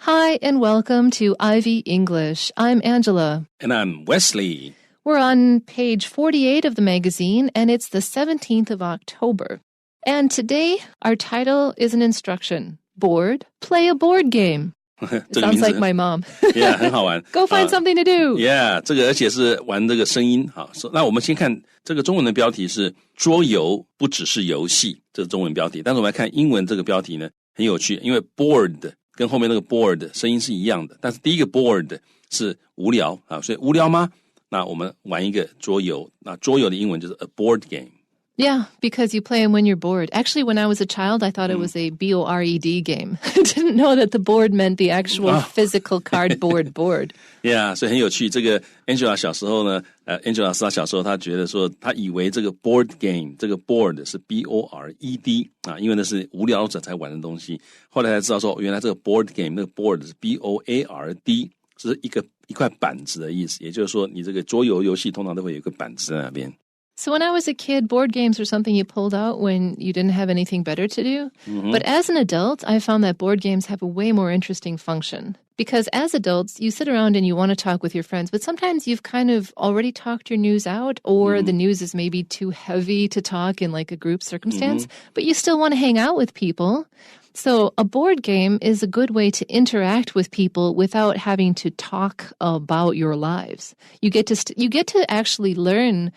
Hi, and welcome to Ivy English. I'm Angela. And I'm Wesley. We're on page 48 of the magazine, and it's the 17th of October. And today, our title is an instruction. Bored, play a board game. It sounds like my mom. Yeah, 很好玩。Go find something to do. Yeah, 这个而且是玩这个声音。好，那我们先看这个中文的标题是桌游不只是游戏，这是中文标题。但是我们来看英文这个标题呢，很有趣，因为 bored 跟后面那个 bored 声音是一样的，但是第一个 bored 是无聊啊，所以无聊吗？那我们玩一个桌游，那桌游的英文就是 a board game。Yeah, because you play them when you're bored. Actually, when I was a child, I thought it was a B-O-R-E-D game. I didn't know that the board meant the actual physical cardboard board. Yeah, 所以很有趣。这个 Angela 小时候呢，Angela 老师她小时候她觉得说，她以为这个 board game 这个 board 是 B-O-R-E-D 啊，因为那是无聊者才玩的东西。后来才知道说，原来这个 board game 那个 board 是 B-O-A-R-D， 是一块板子的意思。也就是说，你这个桌游游戏通常都会有一个板子在那边。So when I was a kid, board games were something you pulled out when you didn't have anything better to do. Mm-hmm. But as an adult, I found that board games have a way more interesting function. Because as adults, you sit around and you want to talk with your friends, but sometimes you've kind of already talked your news out, or the news is maybe too heavy to talk in like a group circumstance, but you still want to hang out with people. So a board game is a good way to interact with people without having to talk about your lives. You get to actually learn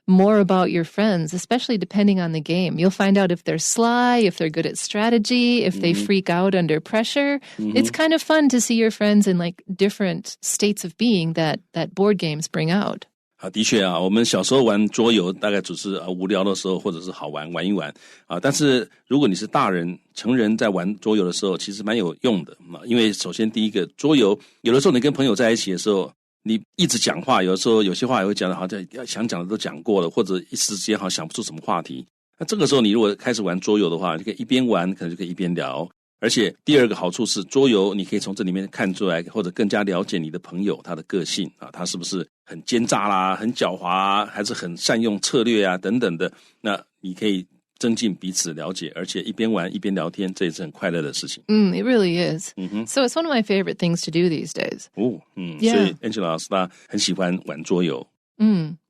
more about your friends, especially depending on the game. You'll find out if they're sly, if they're good at strategy, if they freak out under pressure. It's kind of fun to see your friends in like different states of being that board games bring out. 的确啊，我们小时候玩桌游大概只是无聊的时候或者是好玩玩一玩啊，但是如果你是大人成人在玩桌游的时候其实蛮有用的啊，因为首先第一个桌游有的时候你跟朋友在一起的时候你一直讲话，有的时候有些话也会讲的好像想讲的都讲过了，或者一时之间好像想不出什么话题。那这个时候你如果开始玩桌游的话，你可以一边玩可能就可以一边聊。而且第二个好处是桌游你可以从这里面看出来，或者更加了解你的朋友他的个性啊，他是不是很奸诈啦，很狡猾啊，还是很善用策略啊等等的。那你可以增进彼此了解，而且一边玩一边聊天，这也是很快乐的事情。It really is. So it's one of my favorite things to do these days. 所以 Angela 老师她很喜欢玩桌游。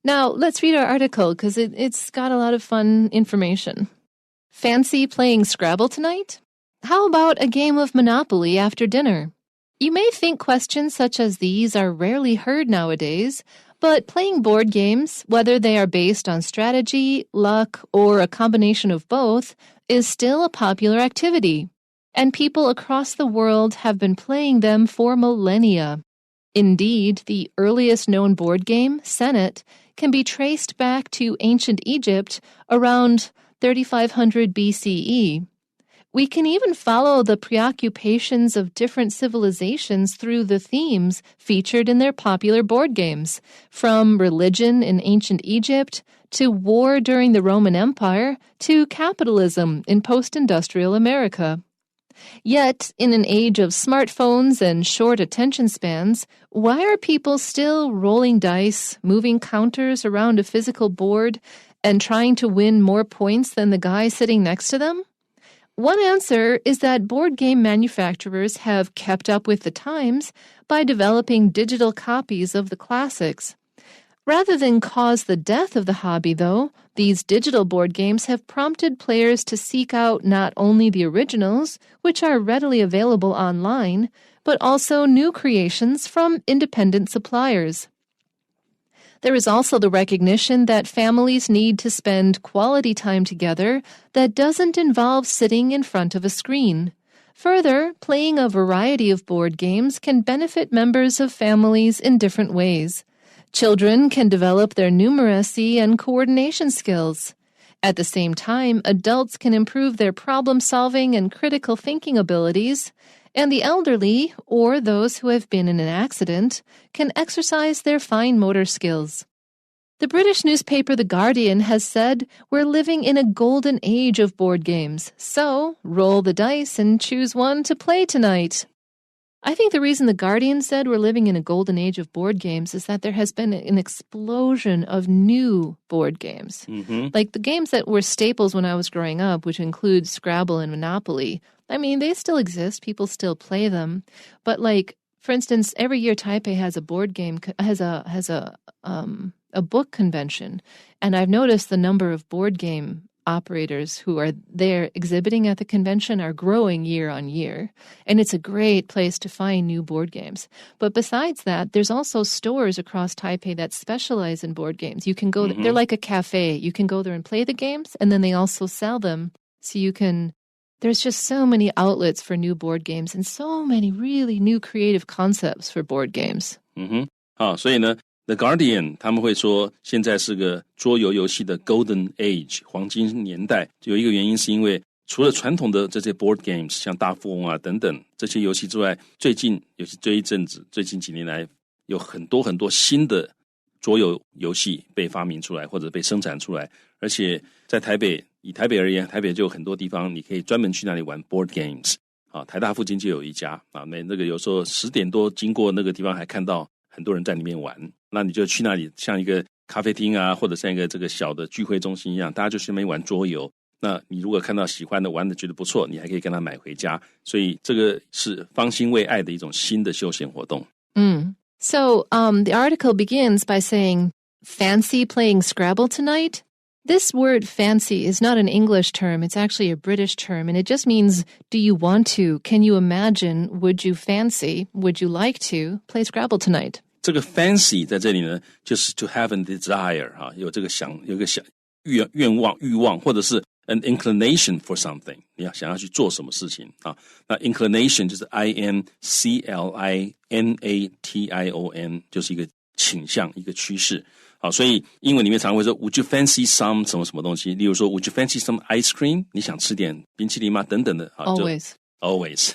Now let's read our article because it's got a lot of fun information. Fancy playing Scrabble tonight? How about a game of Monopoly after dinner? You may think questions such as these are rarely heard nowadays, but playing board games, whether they are based on strategy, luck, or a combination of both, is still a popular activity. And people across the world have been playing them for millennia. Indeed, the earliest known board game, Senet, can be traced back to ancient Egypt around 3500 BCE. We can even follow the preoccupations of different civilizations through the themes featured in their popular board games, from religion in ancient Egypt to war during the Roman Empire to capitalism in post-industrial America. Yet, in an age of smartphones and short attention spans, why are people still rolling dice, moving counters around a physical board, and trying to win more points than the guy sitting next to them? One answer is that board game manufacturers have kept up with the times by developing digital copies of the classics. Rather than cause the death of the hobby, though, these digital board games have prompted players to seek out not only the originals, which are readily available online, but also new creations from independent suppliers. There is also the recognition that families need to spend quality time together that doesn't involve sitting in front of a screen. Further, playing a variety of board games can benefit members of families in different ways. Children can develop their numeracy and coordination skills. At the same time, adults can improve their problem-solving and critical thinking abilities, and the elderly, or those who have been in an accident, can exercise their fine motor skills. The British newspaper The Guardian has said, "We're living in a golden age of board games, so roll the dice and choose one to play tonight." I think the reason The Guardian said we're living in a golden age of board games is that there has been an explosion of new board games. Like the games that were staples when I was growing up, which include Scrabble and Monopoly, I mean, they still exist. People still play them. But like, for instance, every year Taipei has a board game, has a book convention. And I've noticed the number of board game operators who are there exhibiting at the convention are growing year on year. And it's a great place to find new board games. But besides that, there's also stores across Taipei that specialize in board games. You can go, they're like a cafe. You can go there and play the games, and then they also sell them. So you can, there's just so many outlets for new board games and so many really new creative concepts for board games. 所以呢The Guardian 他们会说现在是个桌游游戏的 Golden Age 黄金年代，有一个原因是因为除了传统的这些 board games 像大富翁啊等等这些游戏之外，最近尤其这一阵子最近几年来有很多很多新的桌游游戏被发明出来或者被生产出来，而且在台北，以台北而言，台北就有很多地方你可以专门去那里玩 board games 台大附近就有一家那个有时候10点多经过那个地方还看到很多人在里面玩，那你就去那里像一个咖啡厅啊，或者像一个这个小的聚会中心一样，大家就去那边玩桌游。那你如果看到喜欢的玩的觉得不错，你还可以跟他买回家，所以这个是方兴未艾的一种新的休闲活动。So the article begins by saying, fancy playing Scrabble tonight? This word fancy is not an English term. It's actually a British term, and it just means, do you want to? Can you imagine? Would you fancy? Would you like to play Scrabble tonight? 这个 fancy 在这里呢，就是 to have a desire 有这个有一个愿望，或者是 an inclination for something， 你要想要去做什么事情那 inclination 就是 inclination， 就是一个倾向，一个趋势。所以英文里面常会说 Would you fancy some 什么什么东西，例如说 Would you fancy some ice cream， 你想吃点冰淇淋吗等等的Always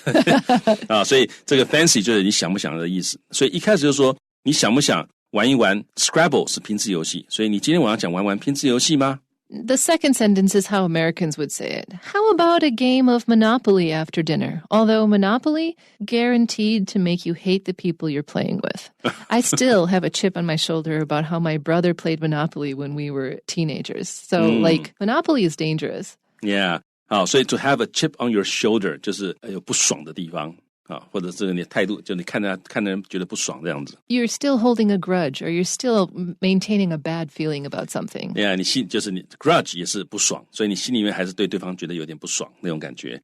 所以这个 fancy 就是你想不想的意思。所以一开始就说你想不想玩一玩 Scrabble 是拼字游戏，所以你今天晚上想玩拼字游戏吗？ The second sentence is how Americans would say it. How about a game of Monopoly after dinner? Although Monopoly, guaranteed to make you hate the people you're playing with. I still have a chip on my shoulder about how my brother played Monopoly when we were teenagers. So, Monopoly is dangerous. Yeah. 所以 to have a chip on your shoulder 就是有不爽的地方。或者是你的态度，就你看人觉得不爽这样子。You're still holding a grudge, or you're still maintaining a bad feeling about something. Yeah, 就是你 grudge 也是不爽，所以你心里面还是对对方觉得有点不爽那种感觉。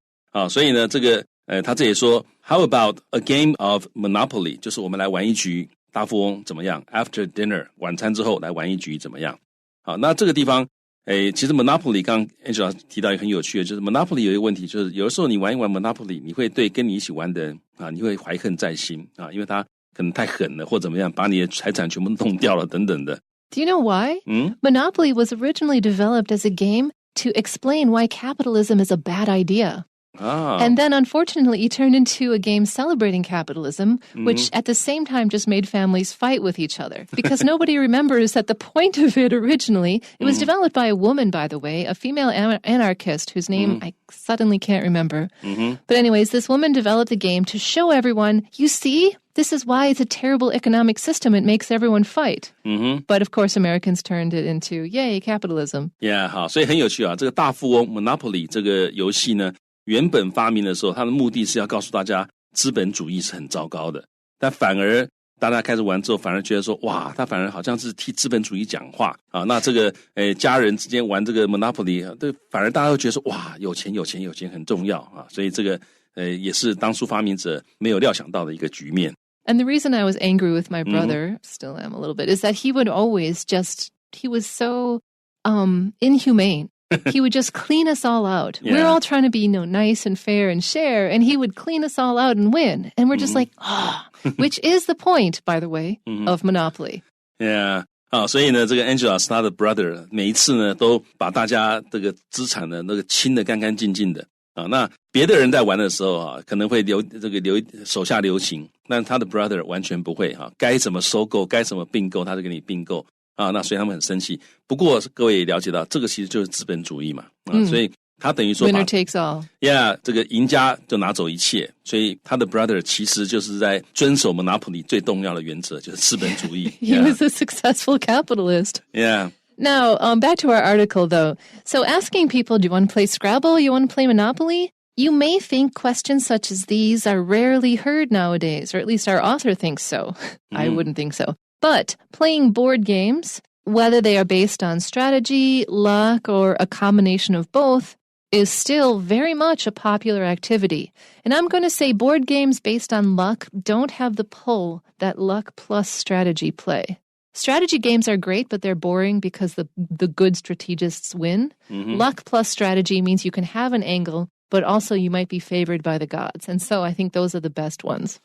所以呢，这个他这里说 How about a game of Monopoly？ 就是我们来玩一局大富翁怎么样 ？After dinner， 晚餐之后来玩一局怎么样？那这个地方。其实 Monopoly 刚刚 Angela 提到一个很有趣的，就是 Monopoly 有一个问题，就是有的时候你玩一玩 Monopoly， 你会对跟你一起玩的人你会怀恨在心因为他可能太狠了或怎么样，把你的财产全部弄掉了等等的。Do you know why? Monopoly was originally developed as a game to explain why capitalism is a bad idea. And then, unfortunately, it turned into a game celebrating capitalism, which at the same time just made families fight with each other. Because nobody remembers that the point of it originally, it was developed by a woman, by the way, a female anarchist whose name I suddenly can't remember. But anyways, this woman developed the game to show everyone, you see, this is why it's a terrible economic system. It makes everyone fight. But of course, Americans turned it into, yay, capitalism. Yeah, 好，所以很有趣这个大富翁 Monopoly 这个游戏呢，原本发明的时候，它的目的是要告诉大家资本主义是很糟糕的，但反而大家开始玩之后，反而觉得说，哇，他反而好像是替资本主义讲话那这个家人之间玩这个 Monopoly， 反而大家都觉得说，哇，有钱很重要所以这个也是当初发明者没有料想到的一个局面。And the reason I was angry with my brother, still am a little bit, is that he would always he was so inhumane. He would just clean us all out. Yeah. We're all trying to be nice and fair and share, and he would clean us all out and win. And we're just like, which is the point, by the way, of Monopoly. Yeah. 所以呢，这个 Angela 是他的 brother， 每一次呢都把大家这个资产呢那个清得干干净净的那别的人在玩的时候可能会留手下留情，但他的 brother 完全不会该怎么收购，该怎么并购，他就给你并购。那所以他们很生气。不过各位也了解到，这个其实就是资本主义嘛所以他等于说 Winner takes all. Yeah， 这个赢家就拿走一切。所以他的 brother 其实就是在遵守 Monopoly 最重要的原则，就是资本主义。He was a successful capitalist. Yeah. Now, back to our article, though. So asking people, do you want to play Scrabble? You want to play Monopoly? You may think questions such as these are rarely heard nowadays, or at least our author thinks so. I wouldn't think so. But playing board games, whether they are based on strategy, luck, or a combination of both, is still very much a popular activity. And I'm going to say board games based on luck don't have the pull that luck plus strategy play. Strategy games are great, but they're boring because the good strategists win. Luck plus strategy means you can have an angle, but also you might be favored by the gods. And so I think those are the best ones.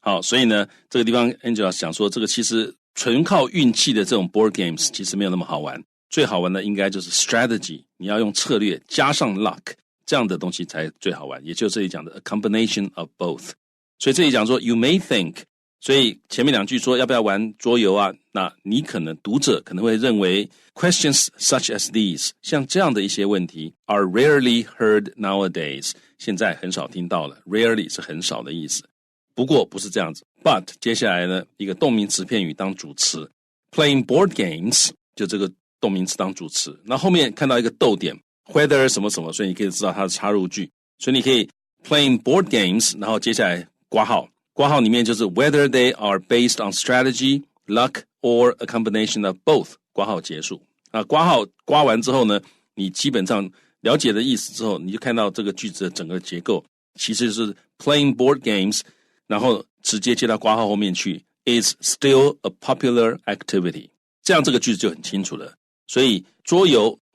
好，所以呢，这个地方 Angela 想说，这个其实纯靠运气的这种 board games 其实没有那么好玩。最好玩的应该就是 strategy， 你要用策略加上 luck， 这样的东西才最好玩。也就是这里讲的 a combination of both。所以这里讲说 you may think， 所以前面两句说要不要玩桌游啊？那你可能读者可能会认为 questions such as these， 像这样的一些问题 are rarely heard nowadays， 现在很少听到了 rarely 是很少的意思。不过不是这样子 but 接下来呢一个动名词片语当主词 playing board games 就这个动名词当主词，那后面看到一个逗点 whether 什么什么，所以你可以知道它的插入句，所以你可以 playing board games 然后接下来括号，括号里面就是 whether they are based on strategy, luck or a combination of both， 括号结束。那括号括完之后呢，你基本上了解的意思之后，你就看到这个句子的整个结构其实是 playing board games 然后直接接到括号后面去 is still a popular activity， 这样这个句子就很清楚了。所以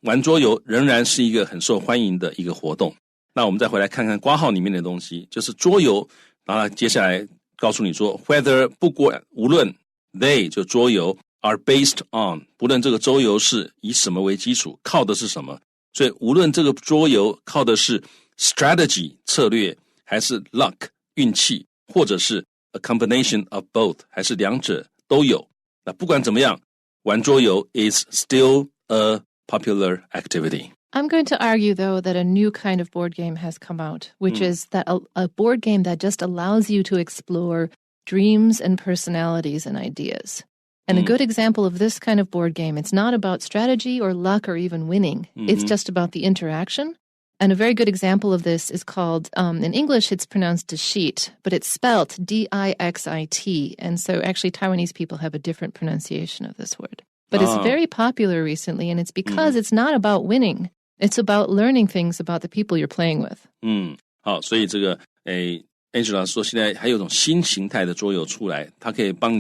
玩桌游仍然是一个很受欢迎的一个活动。那我们再回来看看括号里面的东西，就是桌游，然后接下来告诉你说 whether 不管无论 they 就桌游 are based on 不论这个桌游是以什么为基础，靠的是什么，所以无论这个桌游靠的是 strategy 策略还是 luck 运气，或者是 a combination of both 还是两者都有，那不管怎么样玩桌游 is still a popular activity. I'm going to argue, though, that a new kind of board game has come out, which is that a board game that just allows you to explore dreams and personalities and ideas. And a good example of this kind of board game, it's not about strategy or luck or even winning. It's just about the interaction. And a very good example of this is called, in English, it's pronounced Dixit, but it's spelt D-I-X-I-T. And so actually Taiwanese people have a different pronunciation of this word. But it's very popular recently, and it's because it's not about winning. It's about learning things about the people you're playing with. 好，所以这个Angela 说现在还有一种新形态的桌游出来，它可以帮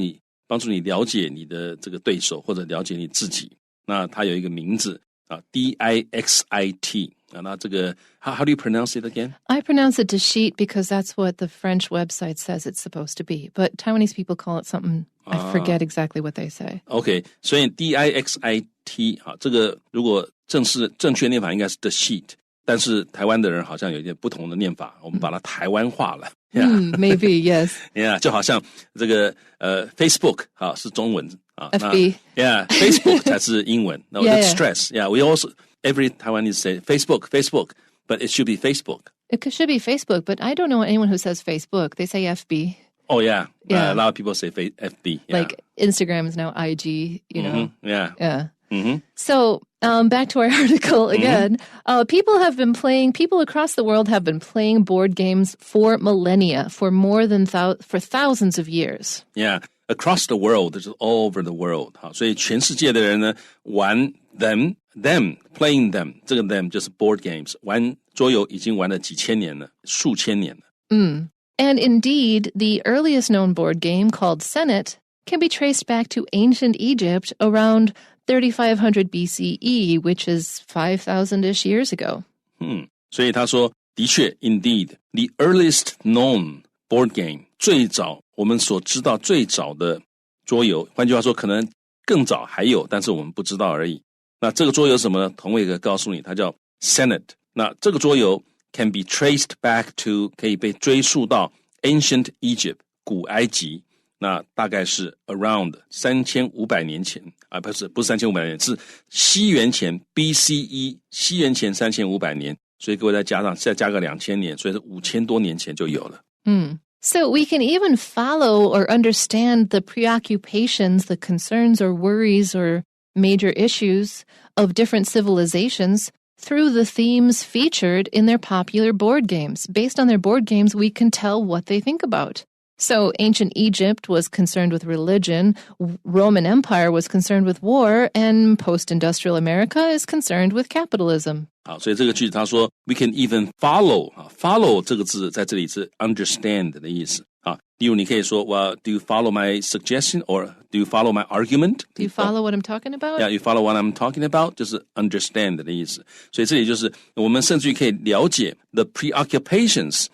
助你了解你的这个对手或者了解你自己。那它有一个名字啊 ，D-I-X-I-T。那这个 how do you pronounce it again? I pronounce it Dixit because that's what the French website says it's supposed to be. But Taiwanese people call it something, I forget exactly what they say. OK, 所以 D-I-X-I-T 这个如果正确念法应该是 Dixit， 但是台湾的人好像有一点不同的念法，我们把它台湾化了。Maybe, yes. Yeah, 就好像这个Facebook 是中文FB. Yeah, Facebook 才是英文。No, let's stress. Yeah, we also every Taiwanese say Facebook, but it should be Facebook. It should be Facebook, but I don't know anyone who says Facebook. They say FB. Oh, yeah. A lot of people say FB. Yeah. Like Instagram is now IG, you know. Yeah. So back to our article again. People across the world have been playing board games for millennia, for thousands of years. Yeah, across the world, it's all over the world. 好，所以全世界的人呢玩 them playing them， 这个 them 就是 board games， 玩桌游已经玩了几千年了，数千年了。And indeed, the earliest known board game called Senet can be traced back to ancient Egypt around 3500 BCE, which is 5,000-ish years ago. 所以他说，的确 ，indeed, the earliest known board game 最早我们所知道最早的桌游，换句话说，可能更早还有，但是我们不知道而已。那这个桌游什么呢？同伟哥告诉你，它叫 Senet。那这个桌游 can be traced back to 可以被追溯到 ancient Egypt 古埃及，那大概是 around 3500年前啊，不是3500年，是西元前 BCE 西元前3500年，所以各位再加个2000年，所以是5000多年前就有了。So we can even follow or understand the preoccupations, the concerns or worries or major issues of different civilizations through the themes featured in their popular board games. Based on their board games, we can tell what they think about. So ancient Egypt was concerned with religion, Roman Empire was concerned with war, and post-industrial America is concerned with capitalism. 好，所以这个句子他说 we can even follow follow 这个字在这里是 understand 的意思啊。例如你可以说 well, do you follow my suggestion or do you follow my argument? Do you follow what I'm talking about? Yeah, you follow what I'm talking about 就是 understand 的意思。所以这里就是我们甚至于可以了解 the preoccupations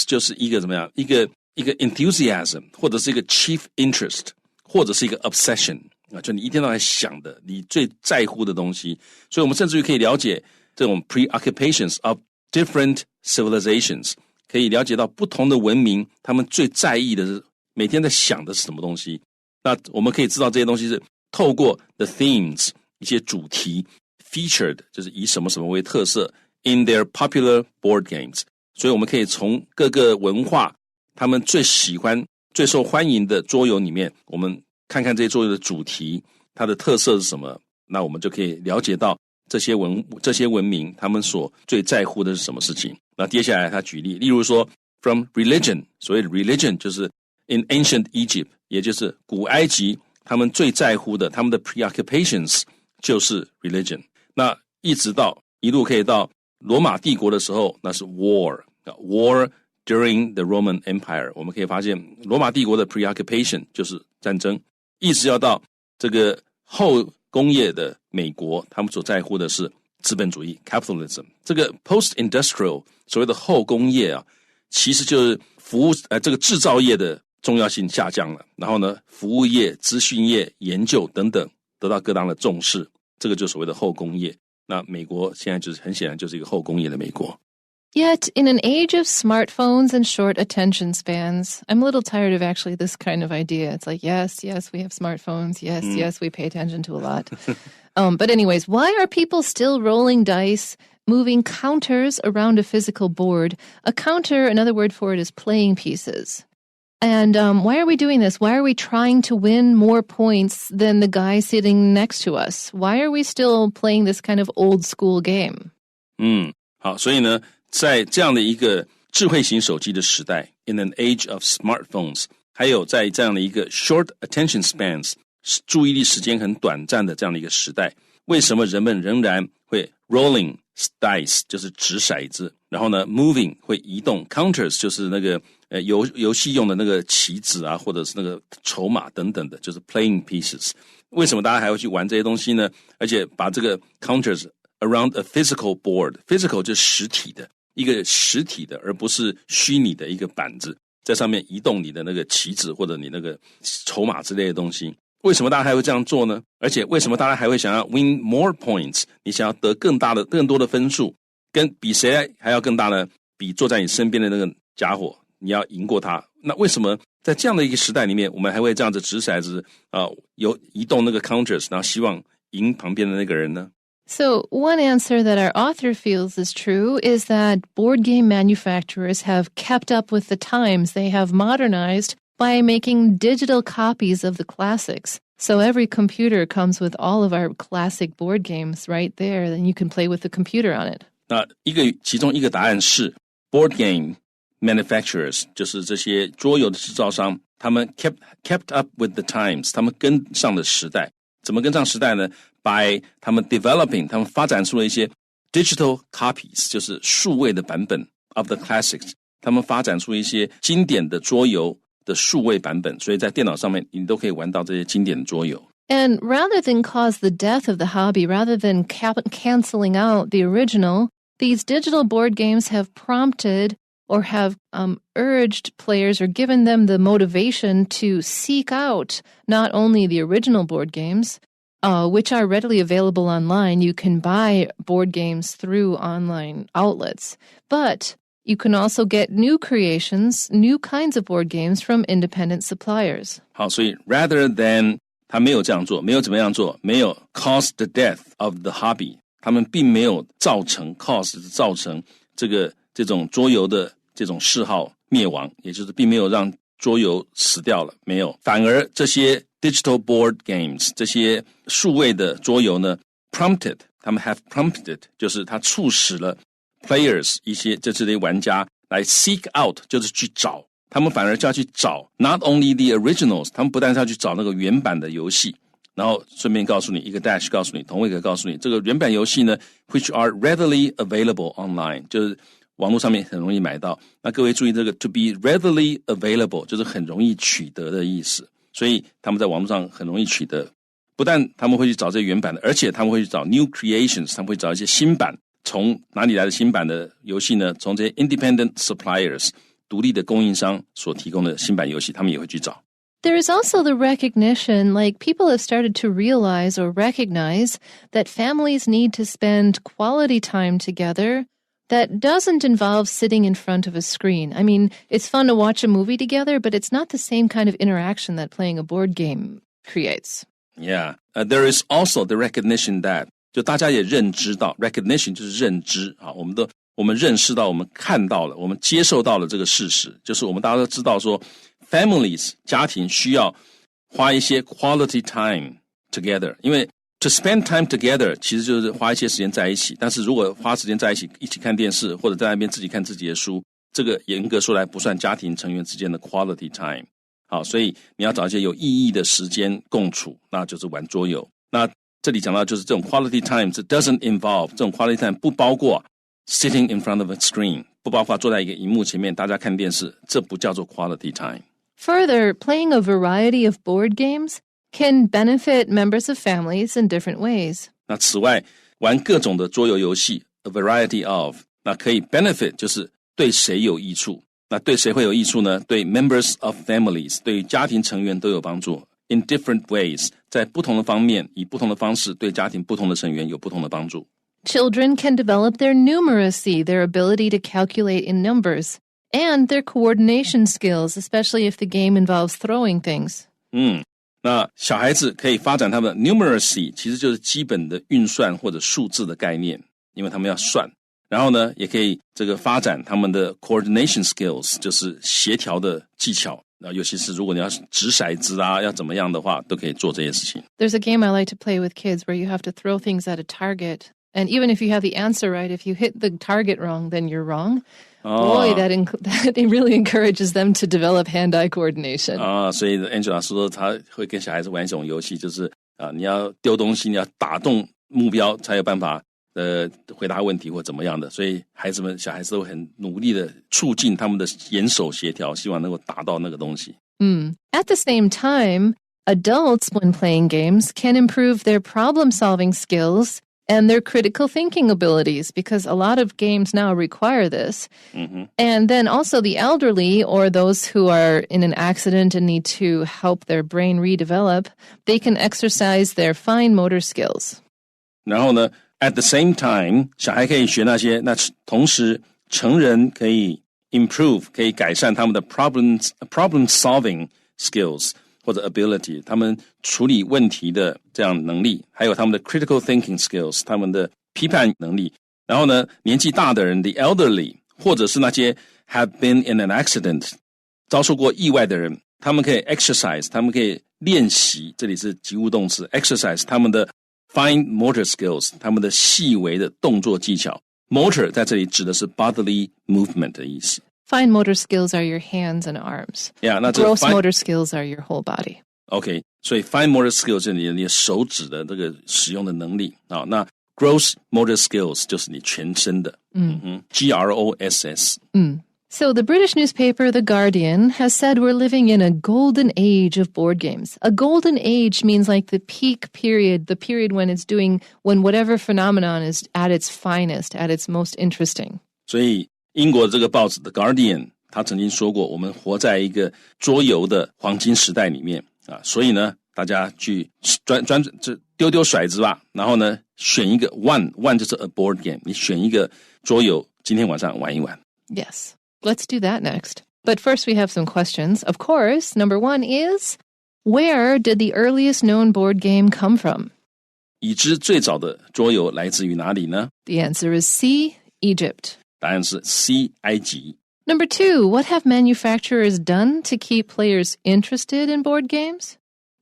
就是一个怎么样一个 enthusiasm 或者是一个 chief interest 或者是一个 obsession 就你一天到晚想的你最在乎的东西。所以我们甚至于可以了解这种 preoccupations of different civilizations 可以了解到不同的文明他们最在意的是每天在想的是什么东西。那我们可以知道这些东西是透过 the themes 一些主题 featured 就是以什么什么为特色 in their popular board games。 所以我们可以从各个文化他们最喜欢最受欢迎的桌游里面我们看看这些桌游的主题它的特色是什么，那我们就可以了解到这些文明他们所最在乎的是什么事情。那接下来他举例，例如说 from religion 所谓的 religion 就是 in ancient Egypt 也就是古埃及他们最在乎的他们的 preoccupations 就是 religion。 那一直到一路可以到罗马帝国的时候那是 war during the Roman Empire 我们可以发现罗马帝国的 preoccupation 就是战争，一直要到这个后工业的美国他们所在乎的是资本主义 capitalism。 这个 post-industrial 所谓的后工业啊，其实就是服务这个制造业的重要性下降了，然后呢服务业资讯业研究等等得到各当的重视，这个就是所谓的后工业。那美国现在就是很显然就是一个后工业的美国。Yet, in an age of smartphones and short attention spans, I'm a little tired of actually this kind of idea. It's like, yes, we have smartphones. Yes, we pay attention to a lot. But anyways, why are people still rolling dice, moving counters around a physical board? A counter, another word for it is playing pieces. And why are we doing this? Why are we trying to win more points than the guy sitting next to us? Why are we still playing this kind of old school game? 好，所以呢在这样的一个智慧型手机的时代 in an age of smartphones 还有在这样的一个 short attention spans 注意力时间很短暂的这样的一个时代，为什么人们仍然会 rolling dice 就是掷骰子，然后呢 moving 会移动 counters 就是那个游戏用的那个棋子啊或者是那个筹码等等的就是 playing pieces， 为什么大家还会去玩这些东西呢？而且把这个 counters around a physical board， physical 就是实体的一个实体的而不是虚拟的一个板子，在上面移动你的那个棋子或者你那个筹码之类的东西。为什么大家还会这样做呢？而且为什么大家还会想要 win more points， 你想要得更多的分数，跟比谁还要更大呢？比坐在你身边的那个家伙你要赢过他。那为什么在这样的一个时代里面我们还会这样子掷骰子移动那个 counters 然后希望赢旁边的那个人呢？So one answer that our author feels is true is that board game manufacturers have kept up with the times. They have modernized by making digital copies of the classics. So every computer comes with all of our classic board games right there, and you can play with the computer on it. 那其中一个答案是 board game manufacturers 就是这些桌游的制造商，他们 kept up with the times， 他们跟上了时代。怎么跟上时代呢？ by 他们 developing 他们发展出了一些 digital copies 就是数位的版本 of the classics， 他们发展出一些经典的桌游的数位版本，所以在电脑上面你都可以玩到这些经典的桌游。 And rather than cause the death of the hobby, rather than canceling out the original, these digital board games have prompted or have urged players or given them the motivation to seek out not only the original board games, which are readily available online. You can buy board games through online outlets, but you can also get new creations, new kinds of board games from independent suppliers. 好，所以 rather than 他没有这样做，没有怎么样做，没有 cause the death of the hobby， 他们并没有造成这种桌游的这种嗜好灭亡，也就是并没有让桌游死掉了，没有，反而这些 digital board games 这些数位的桌游呢 prompted 他们 have prompted 就是它促使了 players 一些这些玩家来 seek out 就是去找，他们反而就要去找 not only the originals 他们不但是要去找那个原版的游戏，然后顺便告诉你一个 dash 告诉你同位格告诉你这个原版游戏呢 which are readily available online 就是网络上面很容易买到。那各位注意这个 to be readily available 就是很容易取得的意思，所以他们在网络上很容易取得，不但他们会去找这原版的，而且他们会去找 new creations 他们会找一些新版，从哪里来的新版的游戏呢？从这些 independent suppliers 独立的供应商所提供的新版游戏他们也会去找。There is also the recognition, like people have started to realize or recognize that families need to spend quality time together that doesn't involve sitting in front of a screen. I mean, it's fun to watch a movie together, but it's not the same kind of interaction that playing a board game creates. Yeah, there is also the recognition that 就大家也认知到 recognition 就是认知啊，我们认识到，我们看到了，我们接受到了这个事实，就是我们大家都知道说 families 家庭需要花一些 quality time together， 因为 to spend time together 其实就是花一些时间在一起，但是如果花时间在一起看电视，或者在那边自己看自己的书，这个严格说来不算家庭成员之间的 quality time。好，所以你要找一些有意义的时间共处，那就是玩桌游。那这里讲到就是这种 quality time 这 doesn't involve 这种 quality time 不包括 sitting in front of a screen， 不包括坐在一个萤幕前面大家看电视，这不叫做 quality time。 Further, playing a variety of board games can benefit members of families in different ways. 那此外玩各种的桌游游戏 a variety of 那可以 benefit 就是对谁有益处，那对谁会有益处呢？对 members of families 对家庭成员都有帮助 in different ways 在不同的方面以不同的方式对家庭不同的成员有不同的帮助。 Children can develop their numeracy, their ability to calculate in numbers, and their coordination skills, especially if the game involves throwing things. 那小孩子可以发展他们的 numeracy 其实就是基本的运算或者数字的概念，因为他们要算，然后呢也可以这个发展他们的 coordination skills 就是协调的技巧，尤其是如果你要掷骰子啊要怎么样的话都可以做这些事情。 There's a game I like to play with kids where you have to throw things at a target, and even if you have the answer right, if you hit the target wrong, then you're wrong. Boy, that really encourages them to develop hand-eye coordination. 所以 Angela 说他会跟小孩子玩一种游戏，就是你要丢东西，你要打动目标才有办法回答问题或怎么样的，所以小孩子都很努力的促进他们的眼手协调，希望能够达到那个东西。At the same time, adults, when playing games, can improve their problem-solving skills and their critical thinking abilities, because a lot of games now require this. And then also the elderly or those who are in an accident and need to help their brain redevelop, they can exercise their fine motor skills. 然后呢 at the same time 小孩可以学那些，那同时成人可以 improve 可以改善他们的 problem solving skills或者 ability 他们处理问题的这样能力，还有他们的 critical thinking skills 他们的批判能力。然后呢年纪大的人 the elderly 或者是那些 have been in an accident 遭受过意外的人，他们可以 exercise 他们可以练习，这里是及物动词 exercise 他们的 fine motor skills 他们的细微的动作技巧。 motor 在这里指的是 bodily movement 的意思。Fine motor skills are your hands and arms. Yeah, 那gross motor skills are your whole body. OK, 所以 fine motor skills 是你的手指的这个使用的能力啊。那 gross motor skills 就是你全身的。GROSS。So the British newspaper The Guardian has said we're living in a golden age of board games. A golden age means like the peak period, the period when whatever phenomenon is at its finest, at its most interesting. 所以英国这个报纸 The Guardian 他曾经说过，我们活在一个桌游的黄金时代里面啊，所以呢大家去丢骰子吧，然后呢选一个 one 就是 a board game， 你选一个桌游今天晚上玩一玩。 Yes, let's do that next. But first we have some questions. Of course, number 1 is, where did the earliest known board game come from? 已知最早的桌游来自于哪里呢？ The answer is C, Egypt. 答案是 C 埃及。 Number 2, what have manufacturers done to keep players interested in board games?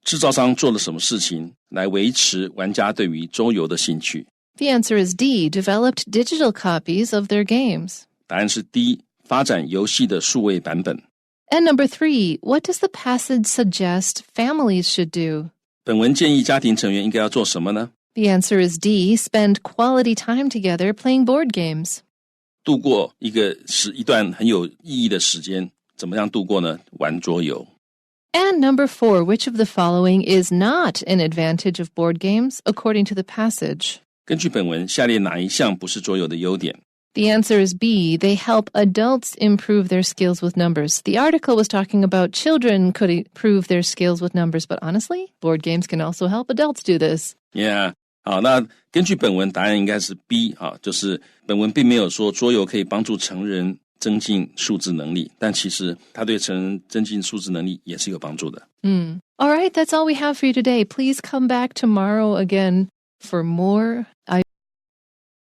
制造商做了什么事情来维持玩家对于桌游的兴趣？ The answer is D, developed digital copies of their games. 答案是 D, 发展游戏的数位版本。And number 3, what does the passage suggest families should do? 本文建议家庭成员应该要做什么呢？ The answer is D, spend quality time together playing board games. 度过一段很有意义的时间，怎么样度过呢？玩桌游。And number 4, which of the following is not an advantage of board games, according to the passage? 根据本文，下列哪一项不是桌游的优点？ The answer is B, they help adults improve their skills with numbers. The article was talking about children could improve their skills with numbers, but honestly, board games can also help adults do this. Yeah. 好，那根据本文，答案应该是 B 啊，就是本文并没有说桌游可以帮助成人增进数字能力，但其实它对成人增进数字能力也是有帮助的。All right, that's all we have for you today. Please come back tomorrow again for more